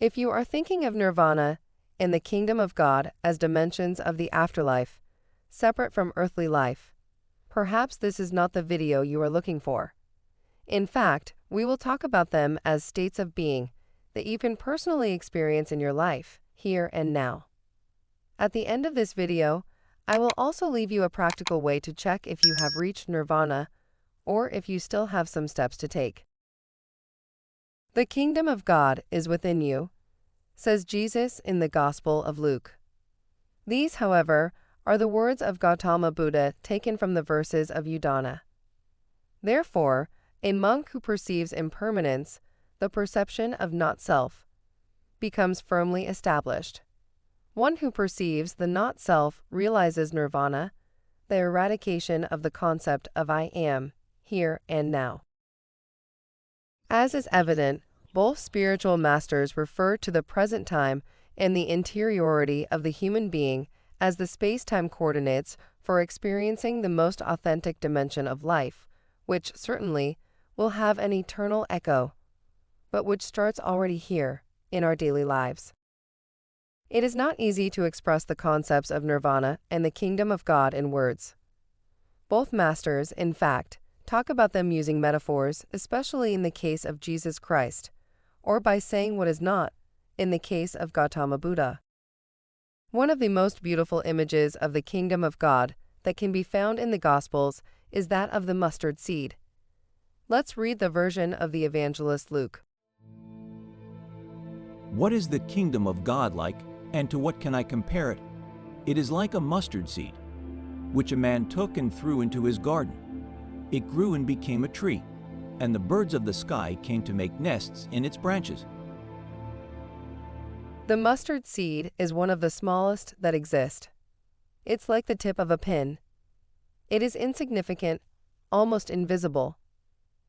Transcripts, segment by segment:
If you are thinking of Nirvana and the kingdom of God as dimensions of the afterlife, separate from earthly life, perhaps this is not the video you are looking for. In fact, we will talk about them as states of being that you can personally experience in your life, here and now. At the end of this video, I will also leave you a practical way to check if you have reached Nirvana or if you still have some steps to take. The kingdom of God is within you, says Jesus in the Gospel of Luke. These, however, are the words of Gautama Buddha taken from the verses of Udana. Therefore, a monk who perceives impermanence, the perception of not-self, becomes firmly established. One who perceives the not-self realizes nirvana, the eradication of the concept of I am, here and now. As is evident, both spiritual masters refer to the present time and the interiority of the human being as the space-time coordinates for experiencing the most authentic dimension of life, which certainly will have an eternal echo, but which starts already here, in our daily lives. It is not easy to express the concepts of nirvana and the kingdom of God in words. Both masters, in fact, talk about them using metaphors, especially in the case of Jesus Christ, or by saying what is not, in the case of Gautama Buddha. One of the most beautiful images of the kingdom of God that can be found in the Gospels is that of the mustard seed. Let's read the version of the evangelist Luke. What is the kingdom of God like, and to what can I compare it? It is like a mustard seed, which a man took and threw into his garden. It grew and became a tree, and the birds of the sky came to make nests in its branches. The mustard seed is one of the smallest that exist. It's like the tip of a pin. It is insignificant, almost invisible.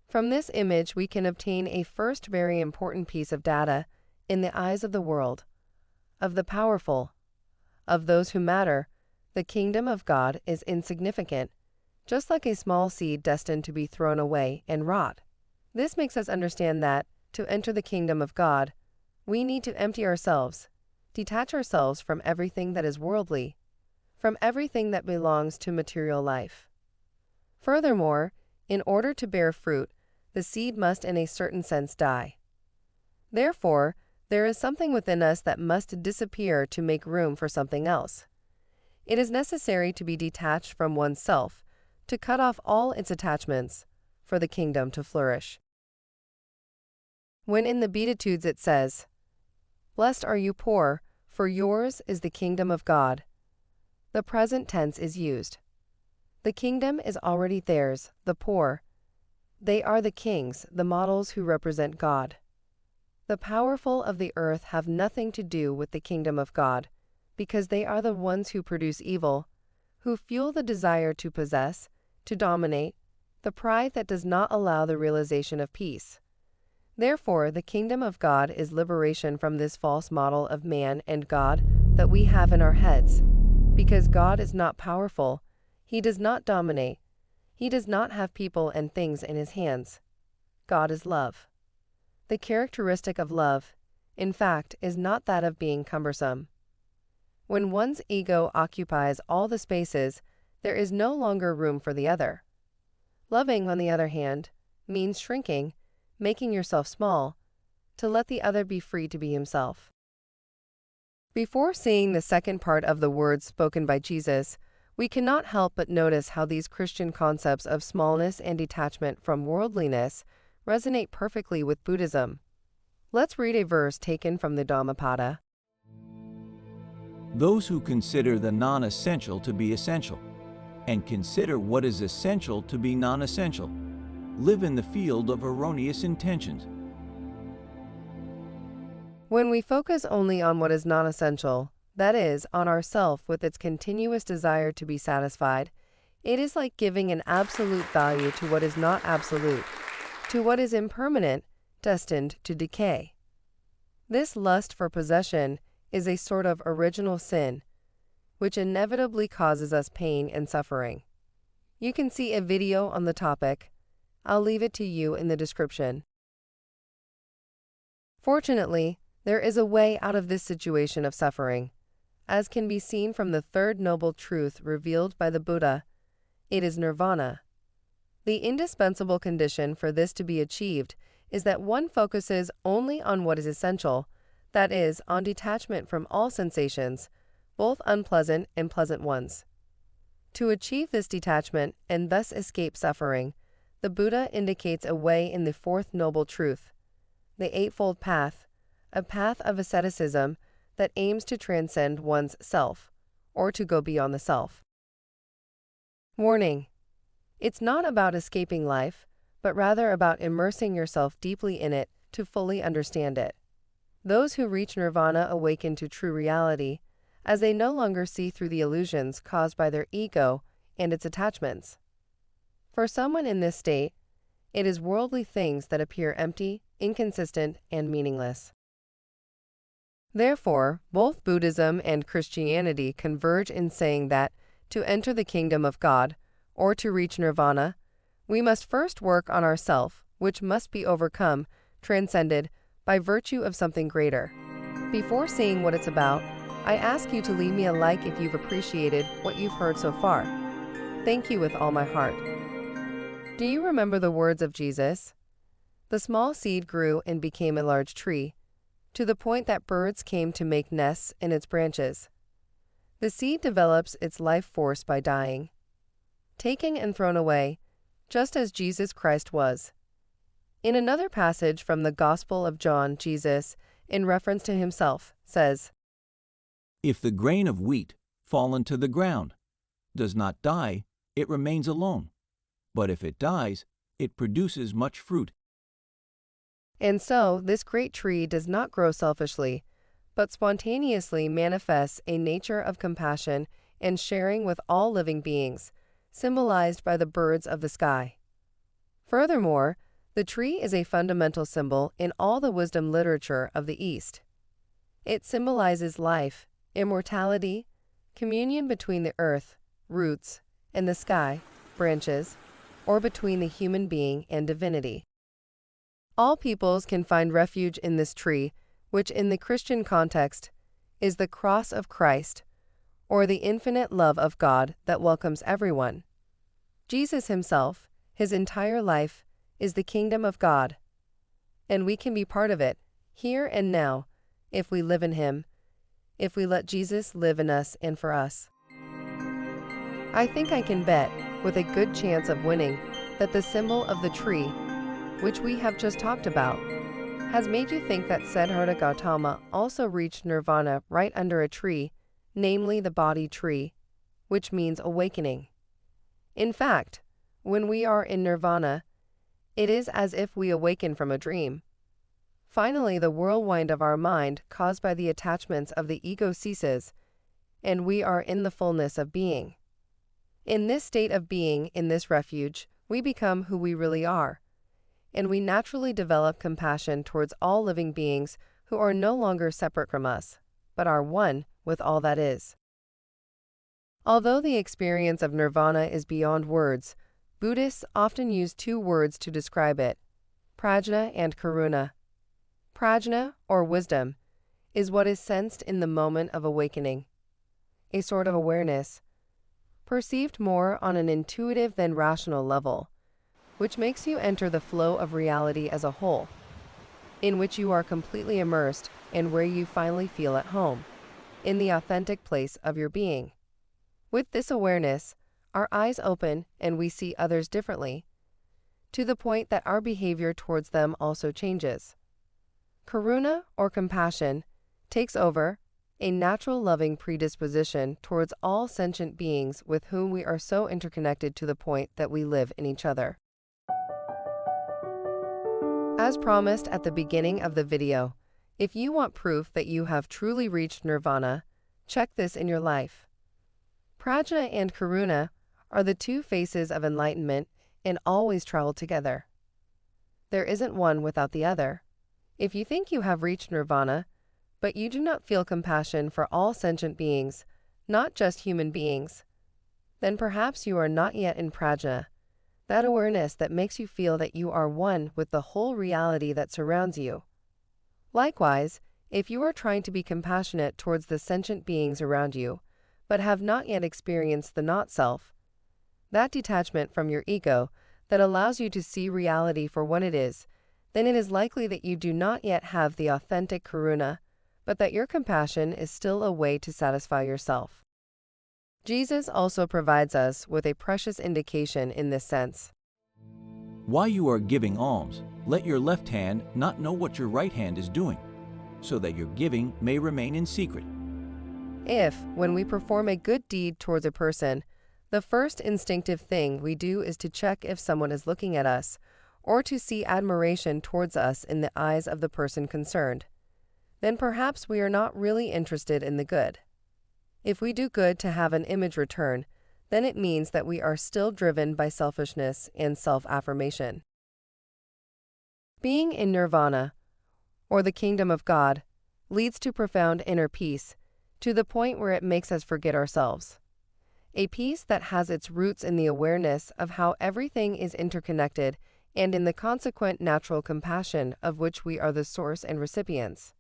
From this image, we can obtain a first very important piece of data in the eyes of the world, of the powerful, of those who matter. The kingdom of God is insignificant, just like a small seed destined to be thrown away and rot. This makes us understand that, to enter the kingdom of God, we need to empty ourselves, detach ourselves from everything that is worldly, from everything that belongs to material life. Furthermore, in order to bear fruit, the seed must in a certain sense die. Therefore, there is something within us that must disappear to make room for something else. It is necessary to be detached from oneself, to cut off all its attachments, for the kingdom to flourish. When in the Beatitudes it says, "Blessed are you poor, for yours is the kingdom of God," the present tense is used. The kingdom is already theirs, the poor. They are the kings, the models who represent God. The powerful of the earth have nothing to do with the kingdom of God, because they are the ones who produce evil, who fuel the desire to possess, to dominate, the pride that does not allow the realization of peace. Therefore, the kingdom of God is liberation from this false model of man and God that we have in our heads. Because God is not powerful, He does not dominate, He does not have people and things in His hands. God is love. The characteristic of love, in fact, is not that of being cumbersome. When one's ego occupies all the spaces, there is no longer room for the other. Loving, on the other hand, means shrinking, making yourself small, to let the other be free to be himself. Before seeing the second part of the words spoken by Jesus, we cannot help but notice how these Christian concepts of smallness and detachment from worldliness resonate perfectly with Buddhism. Let's read a verse taken from the Dhammapada. Those who consider the non-essential to be essential, and consider what is essential to be non-essential, live in the field of erroneous intentions. When we focus only on what is non-essential, that is, on ourself with its continuous desire to be satisfied, it is like giving an absolute value to what is not absolute, to what is impermanent, destined to decay. This lust for possession is a sort of original sin, which inevitably causes us pain and suffering. You can see a video on the topic. I'll leave it to you in the description. Fortunately, There is a way out of this situation of suffering, as can be seen from the third noble truth revealed by the Buddha. It is nirvana. The indispensable condition for this to be achieved is that one focuses only on what is essential, that is, on detachment from all sensations, both unpleasant and pleasant ones. To achieve this detachment and thus escape suffering, the Buddha indicates a way in the fourth noble truth, the Eightfold Path, a path of asceticism that aims to transcend one's self, or to go beyond the self. Warning: it's not about escaping life, but rather about immersing yourself deeply in it to fully understand it. Those who reach nirvana awaken to true reality, as they no longer see through the illusions caused by their ego and its attachments. For someone in this state, it is worldly things that appear empty, inconsistent, and meaningless. Therefore, both Buddhism and Christianity converge in saying that to enter the kingdom of God, or to reach nirvana, we must first work on ourself, which must be overcome, transcended, by virtue of something greater. Before seeing what it's about, I ask you to leave me a like if you've appreciated what you've heard so far. Thank you with all my heart. Do you remember the words of Jesus? The small seed grew and became a large tree, to the point that birds came to make nests in its branches. The seed develops its life force by dying, taken and thrown away, just as Jesus Christ was. In another passage from the Gospel of John, Jesus, in reference to himself, says, If the grain of wheat fallen to the ground does not die, it remains alone. But if it dies, it produces much fruit. And so, this great tree does not grow selfishly, but spontaneously manifests a nature of compassion and sharing with all living beings, symbolized by the birds of the sky. Furthermore, the tree is a fundamental symbol in all the wisdom literature of the East. It symbolizes life, immortality, communion between the earth, roots, and the sky, branches, or between the human being and divinity. All peoples can find refuge in this tree, which in the Christian context is the cross of Christ, or the infinite love of God that welcomes everyone. Jesus himself, his entire life, is the kingdom of God, and we can be part of it, here and now, if we live in him, if we let Jesus live in us and for us. I think I can bet, with a good chance of winning, that the symbol of the tree, which we have just talked about, has made you think that Siddhartha Gautama also reached nirvana right under a tree, namely the Bodhi tree, which means awakening. In fact, when we are in nirvana, it is as if we awaken from a dream. Finally, the whirlwind of our mind caused by the attachments of the ego ceases, and we are in the fullness of being. In this state of being, in this refuge, we become who we really are, and we naturally develop compassion towards all living beings who are no longer separate from us, but are one with all that is. Although the experience of nirvana is beyond words, Buddhists often use two words to describe it: Prajna and Karuna. Prajna, or wisdom, is what is sensed in the moment of awakening, a sort of awareness, perceived more on an intuitive than rational level, which makes you enter the flow of reality as a whole, in which you are completely immersed and where you finally feel at home, in the authentic place of your being. With this awareness, our eyes open and we see others differently, to the point that our behavior towards them also changes. Karuna, or compassion, takes over, a natural loving predisposition towards all sentient beings with whom we are so interconnected to the point that we live in each other. As promised at the beginning of the video, if you want proof that you have truly reached nirvana, check this in your life. Prajna and Karuna are the two faces of enlightenment and always travel together. There isn't one without the other. If you think you have reached nirvana, but you do not feel compassion for all sentient beings, not just human beings, then perhaps you are not yet in prajna, that awareness that makes you feel that you are one with the whole reality that surrounds you. Likewise, If you are trying to be compassionate towards the sentient beings around you, but have not yet experienced the not-self, that detachment from your ego that allows you to see reality for what it is, then it is likely that you do not yet have the authentic Karuna, but that your compassion is still a way to satisfy yourself. Jesus also provides us with a precious indication in this sense. While you are giving alms, let your left hand not know what your right hand is doing, so that your giving may remain in secret. If, when we perform a good deed towards a person, the first instinctive thing we do is to check if someone is looking at us, or to see admiration towards us in the eyes of the person concerned, then perhaps we are not really interested in the good. If we do good to have an image return, then it means that we are still driven by selfishness and self-affirmation. Being in Nirvana, or the kingdom of God, leads to profound inner peace, to the point where it makes us forget ourselves. A peace that has its roots in the awareness of how everything is interconnected and in the consequent natural compassion of which we are the source and recipients.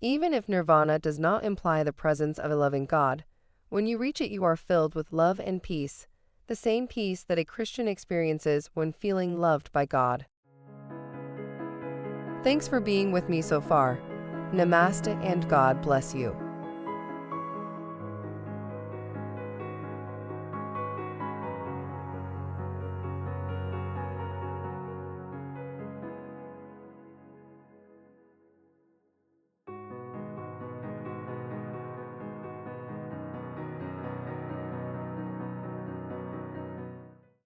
Even if Nirvana does not imply the presence of a loving God, when you reach it you are filled with love and peace, the same peace that a Christian experiences when feeling loved by God. Thanks for being with me so far. Namaste and God bless you.